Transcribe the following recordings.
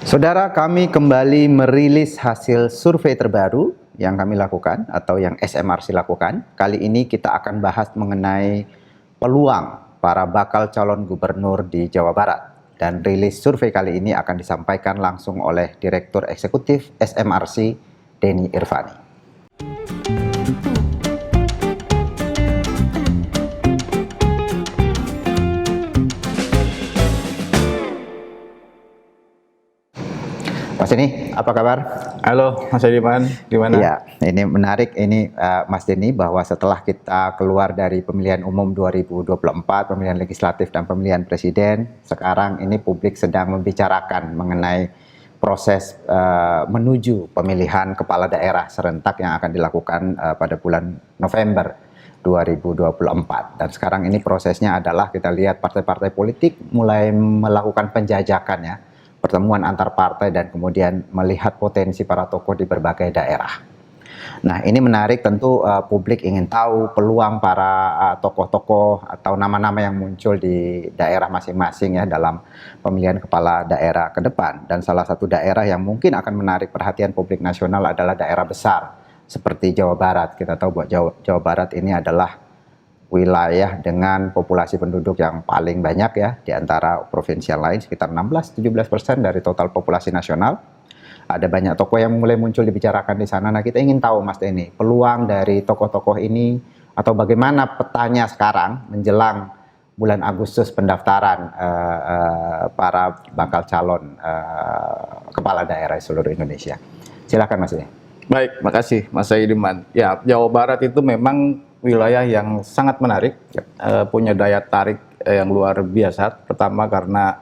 Saudara, kami kembali merilis hasil survei terbaru yang kami lakukan atau yang SMRC lakukan. Kali ini kita akan bahas mengenai peluang para bakal calon gubernur di Jawa Barat. Dan rilis survei kali ini akan disampaikan langsung oleh Direktur Eksekutif SMRC, Denny Irvani. Mas Denny, apa kabar? Halo Mas Ediman, gimana? Ya, ini menarik ini Mas Denny, bahwa setelah kita keluar dari pemilihan umum 2024, pemilihan legislatif dan pemilihan presiden, sekarang ini publik sedang membicarakan mengenai proses menuju pemilihan kepala daerah serentak yang akan dilakukan pada bulan November 2024. Dan sekarang ini prosesnya adalah kita lihat partai-partai politik mulai melakukan penjajakan ya, pertemuan antar partai dan kemudian melihat potensi para tokoh di berbagai daerah. Nah, ini menarik, tentu publik ingin tahu peluang para tokoh-tokoh atau nama-nama yang muncul di daerah masing-masing ya dalam pemilihan kepala daerah ke depan. Dan salah satu daerah yang mungkin akan menarik perhatian publik nasional adalah daerah besar seperti Jawa Barat. Kita tahu bahwa Jawa Barat ini adalah wilayah dengan populasi penduduk yang paling banyak ya, di antara provinsi yang lain, sekitar 16-17% dari total populasi nasional. Ada banyak tokoh yang mulai muncul dibicarakan di sana. Nah, kita ingin tahu Mas Denny, peluang dari tokoh-tokoh ini atau bagaimana petanya sekarang menjelang bulan Agustus pendaftaran para bakal calon kepala daerah di seluruh Indonesia. Silakan Mas Denny. Baik, makasih Mas Ediman. Ya, Jawa Barat itu memang wilayah yang sangat menarik, punya daya tarik yang luar biasa. Pertama karena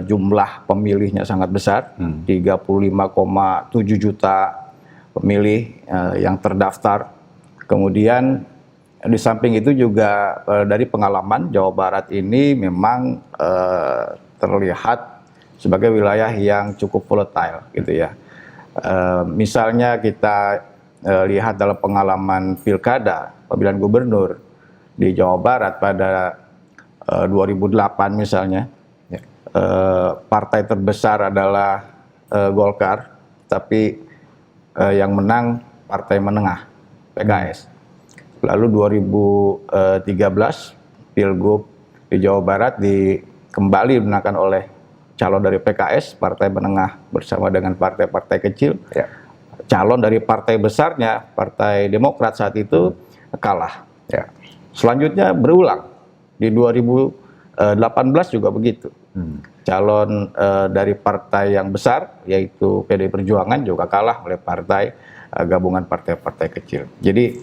jumlah pemilihnya sangat besar, 35,7 juta pemilih yang terdaftar. Kemudian di samping itu juga dari pengalaman Jawa Barat ini memang terlihat sebagai wilayah yang cukup volatile gitu ya. Misalnya kita lihat dalam pengalaman pilkada, pemilihan gubernur di Jawa Barat pada 2008 misalnya, partai terbesar adalah Golkar, tapi yang menang partai menengah, PKS. Lalu 2013 Pilgub di Jawa Barat kembali dimenangkan oleh calon dari PKS, partai menengah bersama dengan partai-partai kecil. Ya. Calon dari partai besarnya, Partai Demokrat saat itu kalah. Ya. Selanjutnya berulang di 2018 juga begitu. Calon dari partai yang besar, yaitu PDI Perjuangan, juga kalah oleh partai gabungan partai-partai kecil. Jadi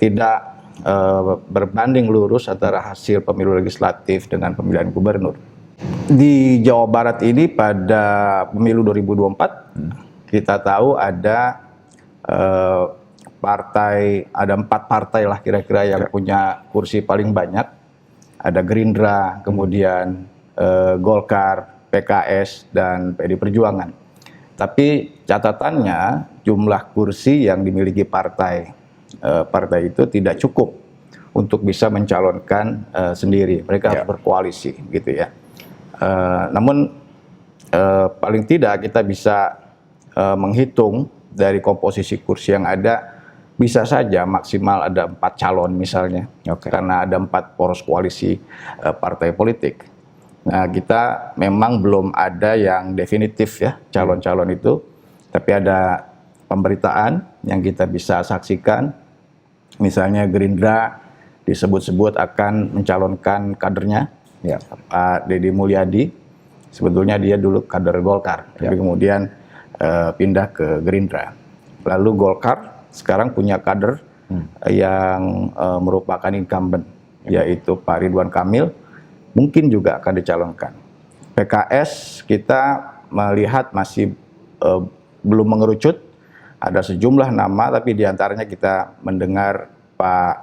tidak berbanding lurus antara hasil pemilu legislatif dengan pemilihan gubernur. Di Jawa Barat ini pada pemilu 2024 kita tahu ada ada 4 partai lah kira-kira yang punya kursi paling banyak. Ada Gerindra, kemudian Golkar, PKS, dan PDI Perjuangan. Tapi catatannya jumlah kursi yang dimiliki partai itu tidak cukup untuk bisa mencalonkan sendiri. Mereka harus berkoalisi gitu ya. Namun paling tidak kita bisa menghitung dari komposisi kursi yang ada, bisa saja maksimal ada 4 calon misalnya, karena ada 4 poros koalisi partai politik. Nah, kita memang belum ada yang definitif ya calon-calon itu, tapi ada pemberitaan yang kita bisa saksikan. Misalnya Gerindra disebut-sebut akan mencalonkan kadernya, Pak Deddy Mulyadi. Sebetulnya dia dulu kader Golkar, tapi kemudian pindah ke Gerindra. Lalu Golkar sekarang punya kader yang merupakan incumbent, yaitu Pak Ridwan Kamil, mungkin juga akan dicalonkan. PKS kita melihat masih belum mengerucut, ada sejumlah nama, tapi diantaranya kita mendengar Pak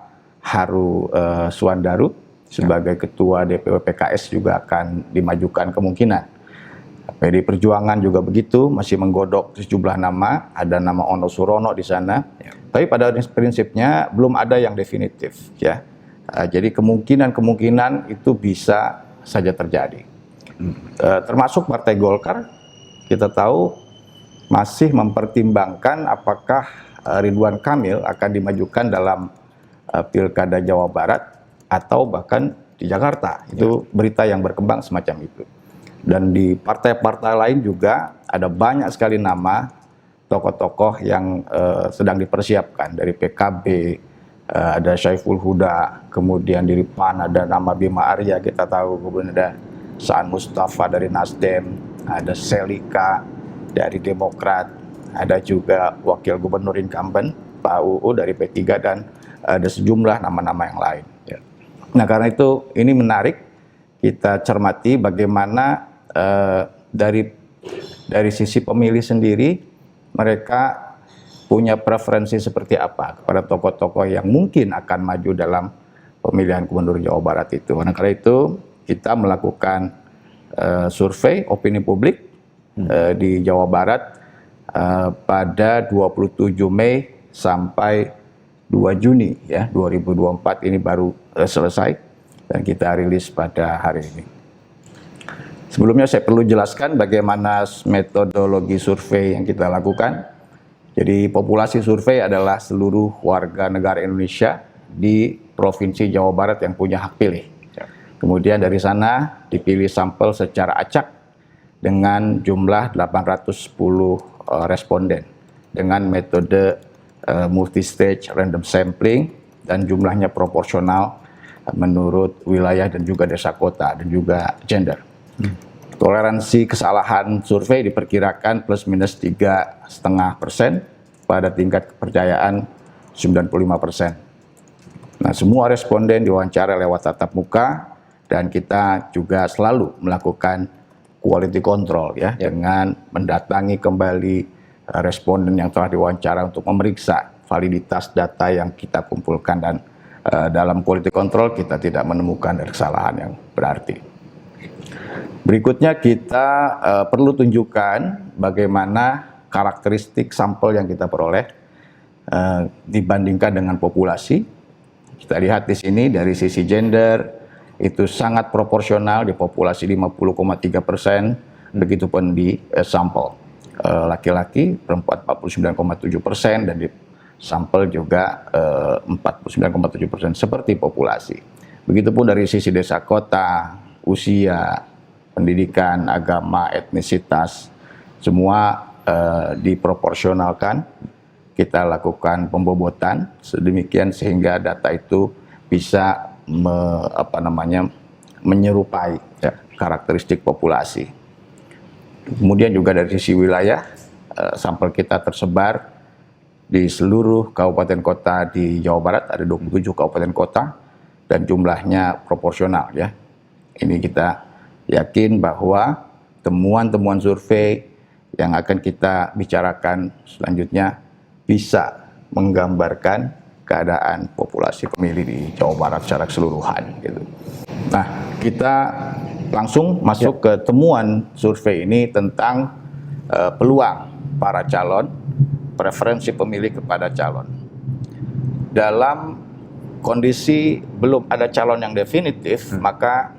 Haru Suwandaru sebagai ketua DPW PKS juga akan dimajukan kemungkinan. PDI Perjuangan juga begitu, masih menggodok sejumlah nama, ada nama Ono Surono di sana. Tapi pada prinsipnya belum ada yang definitif ya. Jadi kemungkinan itu bisa saja terjadi. Termasuk Partai Golkar kita tahu masih mempertimbangkan apakah Ridwan Kamil akan dimajukan dalam Pilkada Jawa Barat atau bahkan di Jakarta. Itu berita yang berkembang semacam itu. Dan di partai-partai lain juga ada banyak sekali nama tokoh-tokoh yang sedang dipersiapkan. Dari PKB, ada Syaiful Huda, kemudian di PAN ada nama Bima Arya, kita tahu, kemudian ada Saan Mustafa dari Nasdem, ada Selika dari Demokrat, ada juga Wakil Gubernur incumbent Pak UU dari P3, dan ada sejumlah nama-nama yang lain. Nah, karena itu ini menarik kita cermati bagaimana dari sisi pemilih sendiri mereka punya preferensi seperti apa kepada tokoh-tokoh yang mungkin akan maju dalam pemilihan gubernur Jawa Barat itu. Nah, karena itu kita melakukan survei opini publik di Jawa Barat pada 27 Mei sampai 2 Juni ya 2024, ini baru selesai dan kita rilis pada hari ini. Sebelumnya saya perlu jelaskan bagaimana metodologi survei yang kita lakukan. Jadi populasi survei adalah seluruh warga negara Indonesia di Provinsi Jawa Barat yang punya hak pilih. Kemudian dari sana dipilih sampel secara acak dengan jumlah 810 responden dengan metode multi-stage random sampling, dan jumlahnya proporsional menurut wilayah dan juga desa kota dan juga gender. Toleransi kesalahan survei diperkirakan plus minus 3,5% pada tingkat kepercayaan 95%. Nah, semua responden diwawancara lewat tatap muka, dan kita juga selalu melakukan quality control ya, dengan mendatangi kembali responden yang telah diwawancara untuk memeriksa validitas data yang kita kumpulkan, dan dalam quality control kita tidak menemukan kesalahan yang berarti. Berikutnya kita perlu tunjukkan bagaimana karakteristik sampel yang kita peroleh dibandingkan dengan populasi. Kita lihat di sini dari sisi gender itu sangat proporsional di populasi 50,3%, begitupun di sampel. Laki-laki perempuan 49,7%, dan di sampel juga 49,7% seperti populasi. Begitupun dari sisi desa kota, usia, pendidikan, agama, etnisitas, semua diproporsionalkan. Kita lakukan pembobotan sedemikian sehingga data itu bisa menyerupai ya, karakteristik populasi. Kemudian juga dari sisi wilayah, sampel kita tersebar di seluruh kabupaten kota di Jawa Barat, ada 27 kabupaten kota, dan jumlahnya proporsional ya. Ini kita yakin bahwa temuan-temuan survei yang akan kita bicarakan selanjutnya bisa menggambarkan keadaan populasi pemilih di Jawa Barat secara keseluruhan gitu. Nah, kita langsung masuk ke temuan survei ini tentang peluang para calon, preferensi pemilih kepada calon. Dalam kondisi belum ada calon yang definitif, maka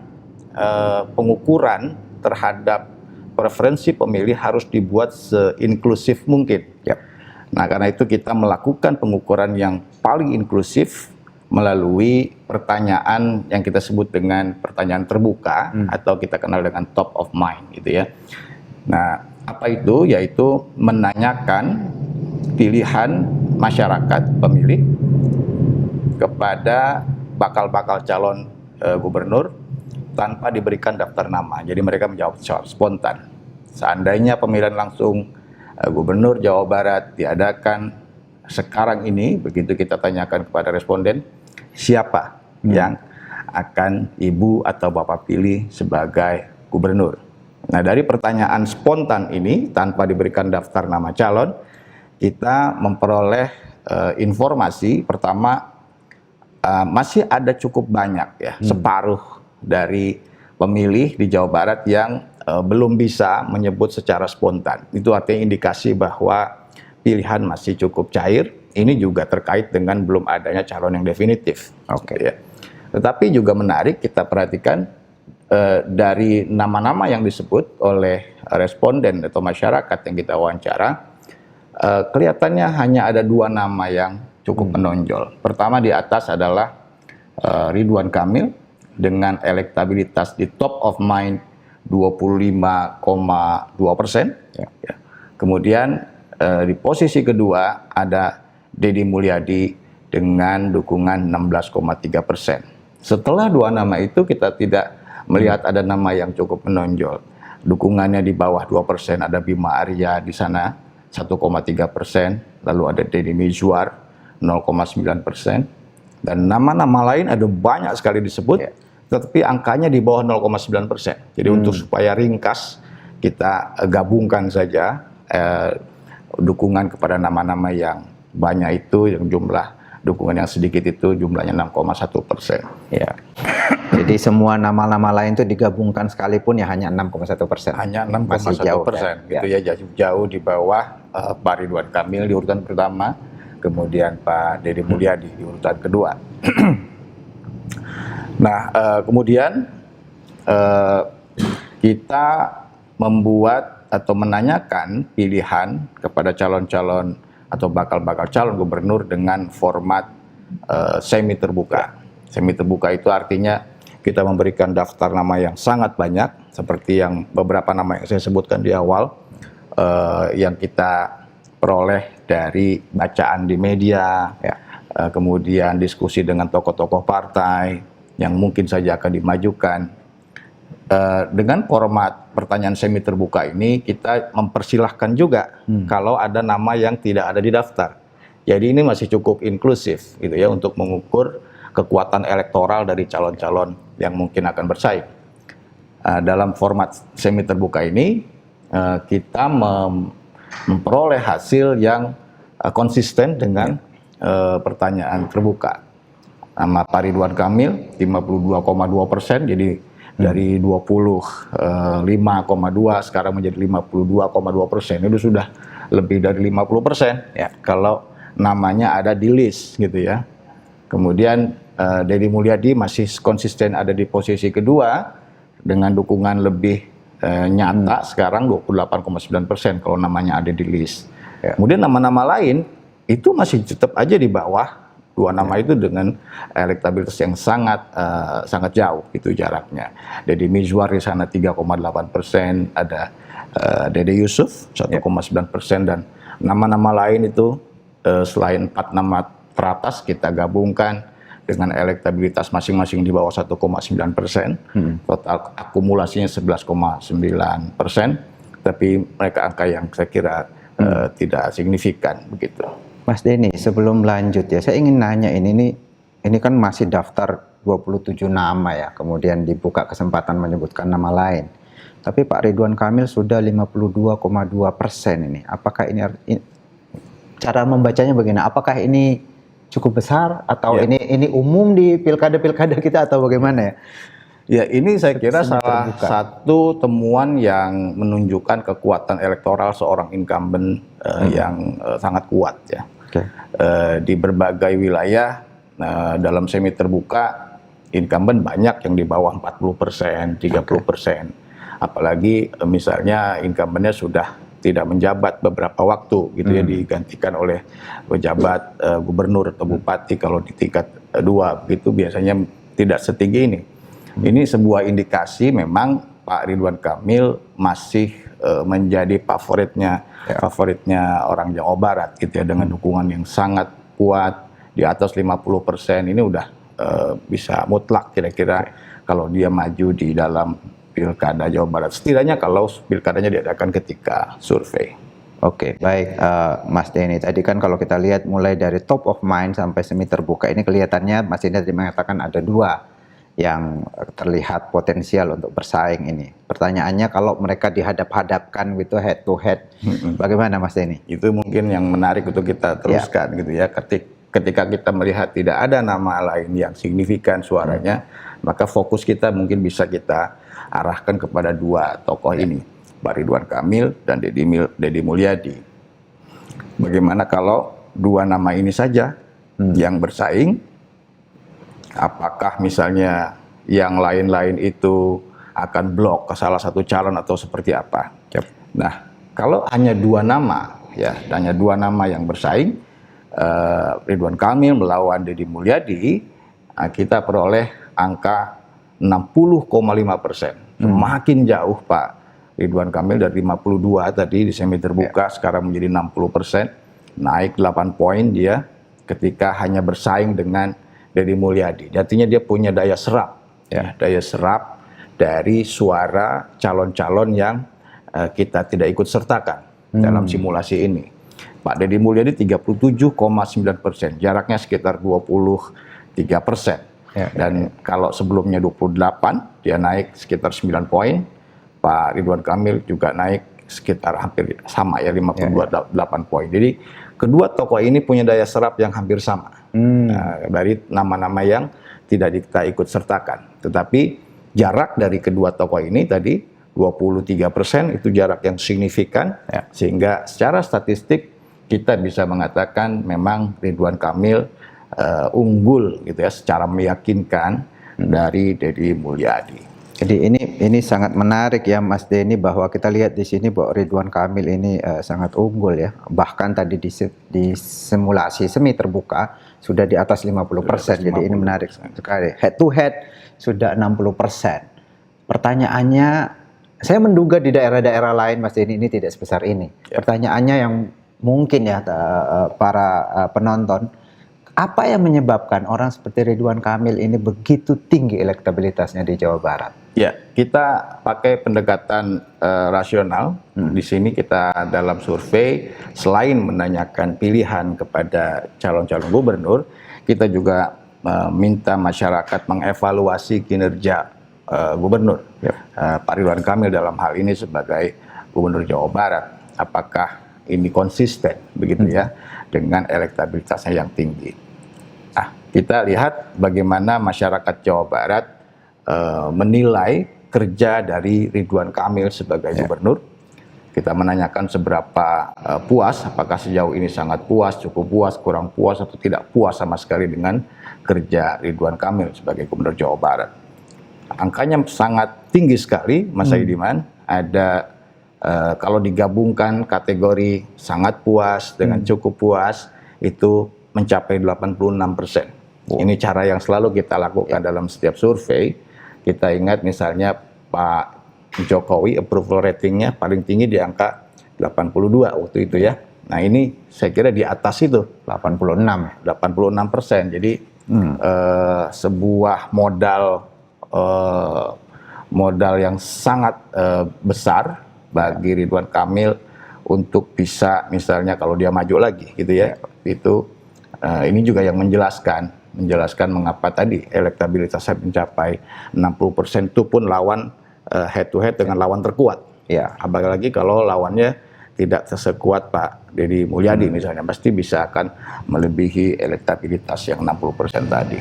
pengukuran terhadap preferensi pemilih harus dibuat seinklusif mungkin. Nah, karena itu kita melakukan pengukuran yang paling inklusif melalui pertanyaan yang kita sebut dengan pertanyaan terbuka atau kita kenal dengan top of mind gitu ya. Nah, apa itu? Yaitu menanyakan pilihan masyarakat pemilih kepada bakal-bakal calon gubernur tanpa diberikan daftar nama. Jadi mereka menjawab secara spontan. Seandainya pemilihan langsung gubernur Jawa Barat diadakan sekarang ini, begitu kita tanyakan kepada responden, siapa yang akan ibu atau bapak pilih sebagai gubernur. Nah, dari pertanyaan spontan ini tanpa diberikan daftar nama calon, kita memperoleh informasi. Pertama, masih ada cukup banyak ya, separuh dari pemilih di Jawa Barat yang belum bisa menyebut secara spontan. Itu artinya indikasi bahwa pilihan masih cukup cair. Ini juga terkait dengan belum adanya calon yang definitif. Oke. Ya. Tetapi juga menarik kita perhatikan dari nama-nama yang disebut oleh responden atau masyarakat yang kita wawancara, kelihatannya hanya ada 2 nama yang cukup menonjol. Pertama di atas adalah Ridwan Kamil dengan elektabilitas di top of mind 25,2%. Ya. Kemudian di posisi kedua ada Deddy Mulyadi dengan dukungan 16,3%. Setelah 2 nama itu kita tidak melihat ada nama yang cukup menonjol. Dukungannya di bawah 2%, ada Bima Arya di sana 1,3%, lalu ada Deddy Mizwar 0,9%, dan nama-nama lain ada banyak sekali disebut, tetapi angkanya di bawah 0,9%. Jadi untuk supaya ringkas, kita gabungkan saja dukungan kepada nama-nama yang banyak itu, yang jumlah dukungan yang sedikit itu jumlahnya 6,1%. Ya. Jadi semua nama-nama lain itu digabungkan sekalipun ya hanya 6,1%. Hanya 6,1%, gitu ya, jauh di bawah Pak Ridwan Kamil di urutan pertama, kemudian Pak Deddy Mulyadi di urutan kedua. Nah, kemudian kita membuat atau menanyakan pilihan kepada calon-calon atau bakal calon gubernur dengan format semi terbuka. Semi terbuka itu artinya kita memberikan daftar nama yang sangat banyak, seperti yang beberapa nama yang saya sebutkan di awal, yang kita peroleh dari bacaan di media, kemudian diskusi dengan tokoh-tokoh partai yang mungkin saja akan dimajukan. Dengan format pertanyaan semi terbuka ini, kita mempersilahkan juga kalau ada nama yang tidak ada di daftar. Jadi ini masih cukup inklusif gitu ya, untuk mengukur kekuatan elektoral dari calon-calon yang mungkin akan bersaing. Dalam format semi terbuka ini, kita memperoleh hasil yang konsisten dengan pertanyaan terbuka. Nama Pak Ridwan Kamil 52,2%, jadi dari 25,2 sekarang menjadi 52,2%. Itu sudah lebih dari 50% ya kalau namanya ada di list gitu ya. Kemudian Deddy Mulyadi masih konsisten ada di posisi kedua dengan dukungan lebih nyata sekarang 28,9% kalau namanya ada di list. Ya. Kemudian nama-nama lain itu masih tetap aja di bawah 2 nama itu dengan elektabilitas yang sangat jauh itu jaraknya. Deddy Mizwar di sana 3,8%, ada Dede Yusuf 1,9%, dan nama-nama lain itu selain 4 nama teratas kita gabungkan dengan elektabilitas masing-masing di bawah 1,9%, total akumulasinya 11,9%, tapi mereka angka yang saya kira tidak signifikan begitu. Mas Denny, sebelum lanjut ya, saya ingin nanya ini kan masih daftar 27 nama ya, kemudian dibuka kesempatan menyebutkan nama lain. Tapi Pak Ridwan Kamil sudah 52,2% ini. Apakah ini cara membacanya bagaimana? Apakah ini cukup besar atau ini umum di pilkada-pilkada kita atau bagaimana ya? Ya, ini saya kira salah satu temuan yang menunjukkan kekuatan elektoral seorang incumbent yang sangat kuat ya. Di berbagai wilayah dalam semi terbuka, incumbent banyak yang di bawah 40%, 30%. Apalagi misalnya incumbentnya sudah tidak menjabat beberapa waktu gitu ya, digantikan oleh pejabat gubernur atau bupati kalau di tingkat 2 begitu, biasanya tidak setinggi ini. Ini sebuah indikasi memang Pak Ridwan Kamil masih menjadi favoritnya orang Jawa Barat gitu ya, dengan dukungan yang sangat kuat di atas 50%. Ini udah bisa mutlak kira-kira kalau dia maju di dalam pilkada Jawa Barat, setidaknya kalau pilkadanya diadakan ketika survei. Oke, baik Mas Denny. Tadi kan kalau kita lihat mulai dari top of mind sampai semi terbuka ini kelihatannya Mas Denny tadi mengatakan ada 2 yang terlihat potensial untuk bersaing ini. Pertanyaannya kalau mereka dihadap-hadapkan gitu head to head, bagaimana Mas Denny? Itu mungkin yang menarik untuk kita teruskan gitu ya. Ketika kita melihat tidak ada nama lain yang signifikan suaranya, maka fokus kita mungkin bisa kita arahkan kepada 2 tokoh ini, Pak Ridwan Kamil dan Deddy Mulyadi. Bagaimana kalau 2 nama ini saja yang bersaing? Apakah misalnya yang lain-lain itu akan blok ke salah satu calon atau seperti apa. Nah, kalau hanya dua nama, ya, hanya dua nama yang bersaing, Ridwan Kamil melawan Deddy Mulyadi, kita peroleh angka 60,5%. Semakin jauh Pak Ridwan Kamil dari 52 tadi di semi terbuka, sekarang menjadi 60%, naik 8 poin dia ketika hanya bersaing dengan Deddy Mulyadi. Artinya dia punya daya serap, ya, daya serap dari suara calon-calon yang kita tidak ikut sertakan dalam simulasi ini. Pak Deddy Mulyadi 37,9%, jaraknya sekitar 23%. Dan kalau sebelumnya 28, dia naik sekitar 9 poin. Pak Ridwan Kamil juga naik sekitar hampir sama ya, 58 poin. Jadi kedua tokoh ini punya daya serap yang hampir sama. Dari nama-nama yang tidak kita ikut sertakan. Tetapi jarak dari kedua tokoh ini tadi 23% itu jarak yang signifikan, sehingga secara statistik kita bisa mengatakan memang Ridwan Kamil unggul gitu ya, secara meyakinkan dari Deddy Mulyadi. Jadi ini sangat menarik ya Mas Denny, bahwa kita lihat di sini bahwa Ridwan Kamil ini sangat unggul ya. Bahkan tadi di simulasi semi terbuka sudah di atas 50%. Jadi ini menarik sekali. Head to head sudah 60%. Pertanyaannya, saya menduga di daerah-daerah lain Mas Denny ini tidak sebesar ini. Pertanyaannya yang mungkin ya para penonton, apa yang menyebabkan orang seperti Ridwan Kamil ini begitu tinggi elektabilitasnya di Jawa Barat? Ya, kita pakai pendekatan rasional. Di sini kita dalam survei, selain menanyakan pilihan kepada calon-calon gubernur, kita juga minta masyarakat mengevaluasi kinerja gubernur. Pak Ridwan Kamil dalam hal ini sebagai gubernur Jawa Barat. Apakah ini konsisten begitu ya dengan elektabilitasnya yang tinggi? Nah, kita lihat bagaimana masyarakat Jawa Barat menilai kerja dari Ridwan Kamil sebagai gubernur. Kita menanyakan seberapa puas, apakah sejauh ini sangat puas, cukup puas, kurang puas, atau tidak puas sama sekali dengan kerja Ridwan Kamil sebagai gubernur Jawa Barat. Angkanya sangat tinggi sekali, Mas Saidiman. Ada kalau digabungkan kategori sangat puas dengan cukup puas, itu mencapai 86%. Ini cara yang selalu kita lakukan dalam setiap survei. Kita ingat misalnya Pak Jokowi approval ratingnya paling tinggi di angka 82 waktu itu ya. Nah ini saya kira di atas itu 86%. Jadi sebuah modal yang sangat besar bagi Ridwan Kamil untuk bisa misalnya kalau dia maju lagi gitu ya. Itu ini juga yang menjelaskan mengapa tadi elektabilitasnya mencapai 60%, itu pun lawan head to head dengan lawan terkuat. Ya, apalagi kalau lawannya tidak sekuat Pak Deddy Mulyadi misalnya, pasti bisa akan melebihi elektabilitas yang 60% tadi.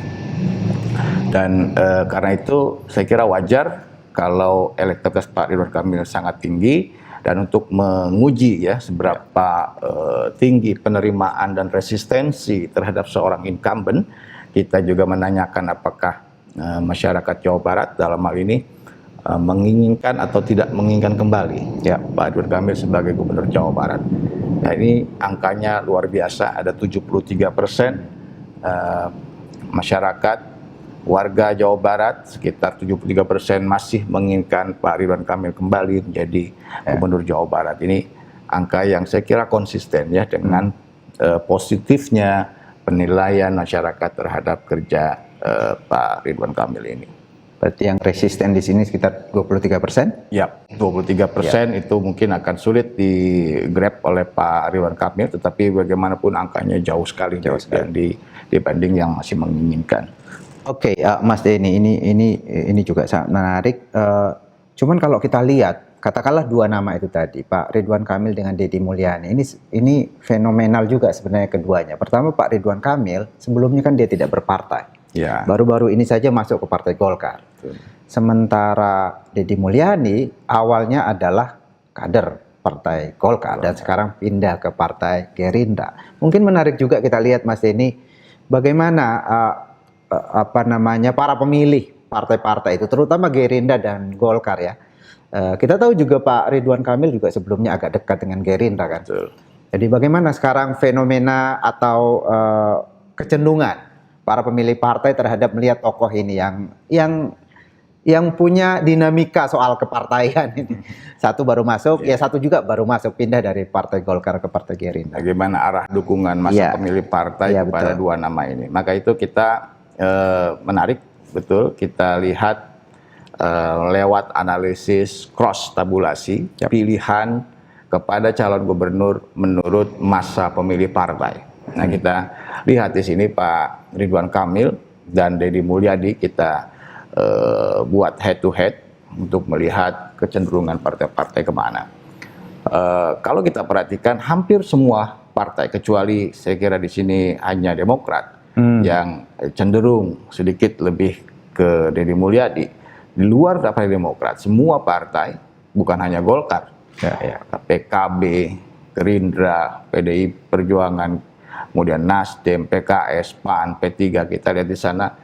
Dan karena itu saya kira wajar kalau elektabilitas Pak Ridwan Kamil sangat tinggi. Dan untuk menguji ya seberapa tinggi penerimaan dan resistensi terhadap seorang incumbent, kita juga menanyakan apakah masyarakat Jawa Barat dalam hal ini menginginkan atau tidak menginginkan kembali ya Pak Ridwan Kamil sebagai gubernur Jawa Barat. Nah ini angkanya luar biasa, ada 73% masyarakat warga Jawa Barat, sekitar 73% masih menginginkan Pak Ridwan Kamil kembali menjadi gubernur Jawa Barat. Ini angka yang saya kira konsisten ya dengan positifnya penilaian masyarakat terhadap kerja Pak Ridwan Kamil ini. Berarti yang resisten di sini sekitar 23%? Ya, 23% itu mungkin akan sulit di-grab oleh Pak Ridwan Kamil, tetapi bagaimanapun angkanya jauh sekali dibanding yang masih menginginkan. Oke, Mas Denny, ini juga sangat menarik. Cuman kalau kita lihat, katakanlah dua nama itu tadi, Pak Ridwan Kamil dengan Deddy Mulyadi, ini fenomenal juga sebenarnya keduanya. Pertama, Pak Ridwan Kamil sebelumnya kan dia tidak berpartai. Ya. Baru-baru ini saja masuk ke Partai Golkar. Sementara Deddy Mulyadi awalnya adalah kader Partai Golkar dan sekarang pindah ke Partai Gerindra. Mungkin menarik juga kita lihat Mas Denny, bagaimana para pemilih partai-partai itu, terutama Gerindra dan Golkar ya. Kita tahu juga Pak Ridwan Kamil juga sebelumnya agak dekat dengan Gerindra kan. Betul. Jadi bagaimana sekarang fenomena atau kecenderungan para pemilih partai terhadap melihat tokoh ini yang punya dinamika soal kepartaian ini. Satu baru masuk, ya satu juga baru masuk pindah dari Partai Golkar ke Partai Gerindra. Bagaimana arah dukungan masa pemilih partai kepada betul. dua nama ini. Maka itu kita menarik betul kita lihat lewat analisis cross tabulasi pilihan kepada calon gubernur menurut masa pemilih partai. Nah, kita lihat di sini Pak Ridwan Kamil dan Deddy Mulyadi kita buat head to head untuk melihat kecenderungan partai-partai kemana. Kalau kita perhatikan hampir semua partai kecuali saya kira di sini hanya Demokrat yang cenderung sedikit lebih ke Deddy Mulyadi. Di luar Partai Demokrat, semua partai, bukan hanya Golkar, PKB, Gerindra, PDI Perjuangan, kemudian Nasdem, PKS, PAN, P3, kita lihat di sana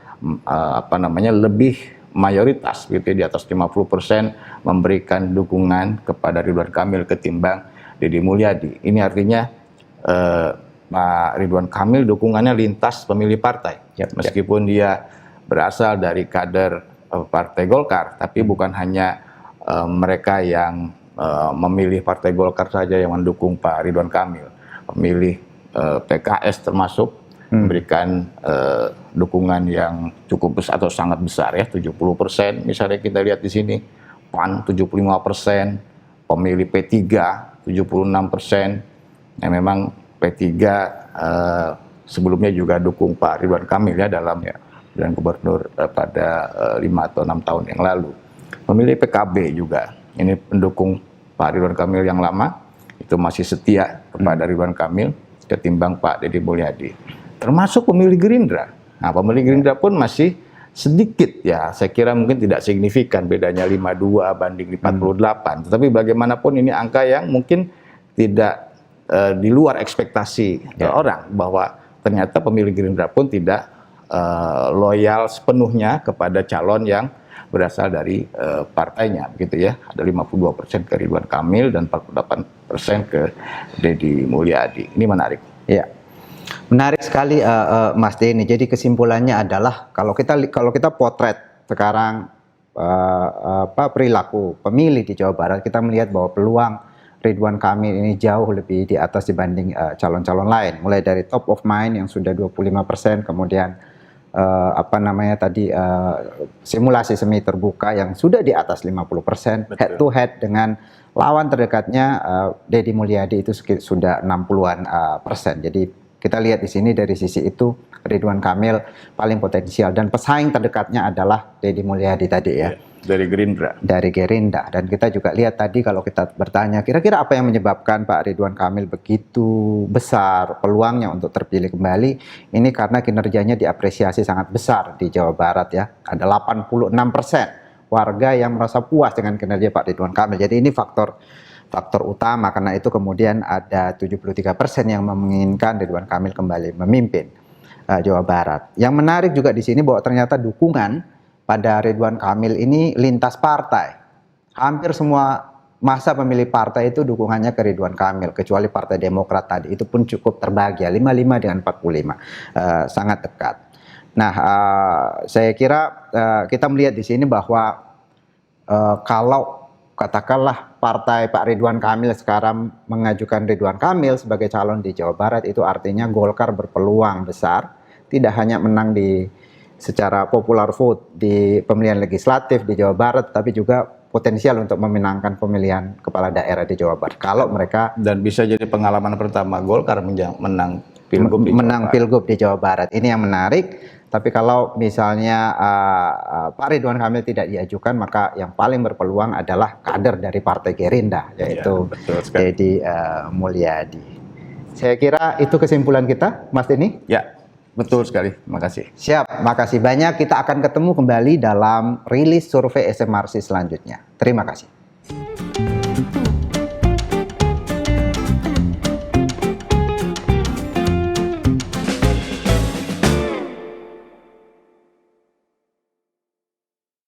lebih mayoritas gitu di atas 50% memberikan dukungan kepada Ridwan Kamil ketimbang Deddy Mulyadi. Ini artinya Pak Ridwan Kamil dukungannya lintas pemilih partai, meskipun dia berasal dari kader Partai Golkar, tapi bukan hanya mereka yang memilih Partai Golkar saja yang mendukung Pak Ridwan Kamil, pemilih PKS termasuk memberikan dukungan yang cukup besar atau sangat besar ya, 70%. Misalnya kita lihat di sini PAN 75%, pemilih P3 76%. Nah, memang P3 sebelumnya juga dukung Pak Ridwan Kamil ya dalam dan gubernur pada 5 atau 6 tahun yang lalu. Pemilih PKB juga, ini pendukung Pak Ridwan Kamil yang lama, itu masih setia kepada Ridwan Kamil ketimbang Pak Deddy Mulyadi. Termasuk pemilih Gerindra. Nah, pemilih Gerindra pun masih sedikit ya, saya kira mungkin tidak signifikan bedanya 52 banding 48. Tetapi bagaimanapun ini angka yang mungkin tidak di luar ekspektasi orang, bahwa ternyata pemilih Gerindra pun tidak loyal sepenuhnya kepada calon yang berasal dari partainya, begitu ya. Ada 52% ke Ridwan Kamil dan 48% ke Deddy Mulyadi. Ini menarik. Ya, menarik sekali Mas Denny. Jadi kesimpulannya adalah kalau kita potret sekarang perilaku pemilih di Jawa Barat, kita melihat bahwa peluang Ridwan Kamil ini jauh lebih di atas dibanding calon-calon lain. Mulai dari top of mind yang sudah 25%, kemudian simulasi semi terbuka yang sudah di atas 50%, head to head dengan lawan terdekatnya Deddy Mulyadi itu sudah 60-an persen. Jadi kita lihat di sini dari sisi itu Ridwan Kamil paling potensial dan pesaing terdekatnya adalah Deddy Mulyadi tadi ya. Dari Gerindra. Dari Gerindra. Dan kita juga lihat tadi kalau kita bertanya kira-kira apa yang menyebabkan Pak Ridwan Kamil begitu besar peluangnya untuk terpilih kembali, ini karena kinerjanya diapresiasi sangat besar di Jawa Barat ya. Ada 86% warga yang merasa puas dengan kinerja Pak Ridwan Kamil. Jadi ini faktor utama, karena itu kemudian ada 73% yang menginginkan Ridwan Kamil kembali memimpin Jawa Barat. Yang menarik juga di sini bahwa ternyata dukungan pada Ridwan Kamil ini lintas partai. Hampir semua masa pemilih partai itu dukungannya ke Ridwan Kamil, kecuali Partai Demokrat tadi. Itu pun cukup terbagi, 55 dengan 45. Sangat dekat. Nah, saya kira kita melihat di sini bahwa kalau katakanlah partai Pak Ridwan Kamil sekarang mengajukan Ridwan Kamil sebagai calon di Jawa Barat, itu artinya Golkar berpeluang besar, tidak hanya menang secara popular vote di pemilihan legislatif di Jawa Barat, tapi juga potensial untuk memenangkan pemilihan kepala daerah di Jawa Barat. Kalau mereka dan bisa jadi pengalaman pertama Golkar menang pilgub di Jawa Barat. Ini yang menarik. Tapi kalau misalnya Pak Ridwan Kamil tidak diajukan, maka yang paling berpeluang adalah kader dari Partai Gerindra, yaitu Deddy Mulyadi. Saya kira itu kesimpulan kita, Mas Denny. Ya. Betul sekali, terima kasih. Siap, makasih banyak. Kita akan ketemu kembali dalam rilis survei SMRC selanjutnya. Terima kasih.